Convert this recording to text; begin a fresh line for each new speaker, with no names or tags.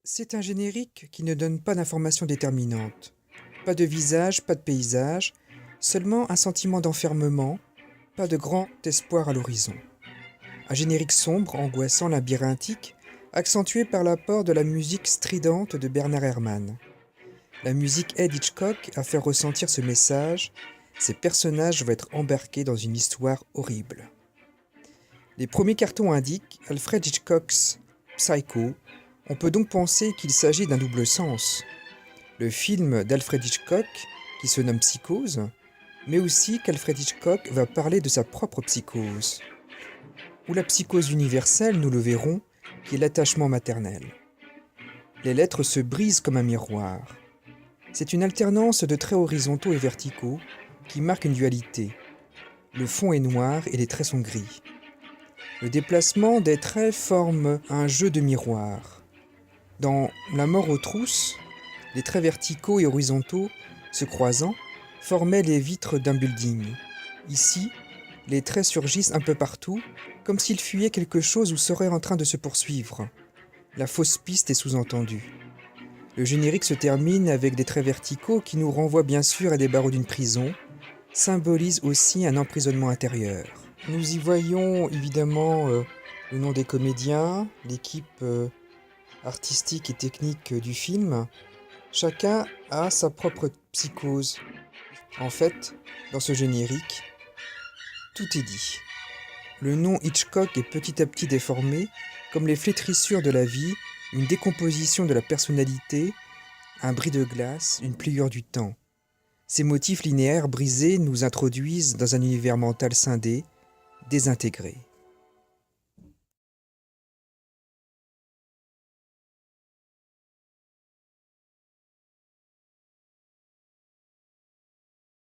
C'est un générique qui ne donne pas d'informations déterminantes. Pas de visage, pas de paysage, seulement un sentiment d'enfermement, pas de grand espoir à l'horizon. Un générique sombre, angoissant, labyrinthique, accentué par l'apport de la musique stridente de Bernard Herrmann. La musique aide Hitchcock à faire ressentir ce message, ces personnages vont être embarqués dans une histoire horrible. Les premiers cartons indiquent Alfred Hitchcock's Psycho. On peut donc penser qu'il s'agit d'un double sens. Le film d'Alfred Hitchcock, qui se nomme Psychose, mais aussi qu'Alfred Hitchcock va parler de sa propre psychose. Ou la psychose universelle, nous le verrons, qui est l'attachement maternel. Les lettres se brisent comme un miroir. C'est une alternance de traits horizontaux et verticaux qui marque une dualité. Le fond est noir et les traits sont gris. Le déplacement des traits forme un jeu de miroirs. Dans La mort aux trousses, les traits verticaux et horizontaux, se croisant, formaient les vitres d'un building. Ici, les traits surgissent un peu partout, comme s'ils fuyaient quelque chose ou seraient en train de se poursuivre. La fausse piste est sous-entendue. Le générique se termine avec des traits verticaux qui nous renvoient bien sûr à des barreaux d'une prison, symbolisent aussi un emprisonnement intérieur. Nous y voyons évidemment le nom des comédiens, l'équipe artistique et technique du film. Chacun a sa propre psychose. En fait, dans ce générique, tout est dit. Le nom Hitchcock est petit à petit déformé, comme les flétrissures de la vie, une décomposition de la personnalité, un bris de glace, une pliure du temps. Ces motifs linéaires brisés nous introduisent dans un univers mental scindé, désintégré.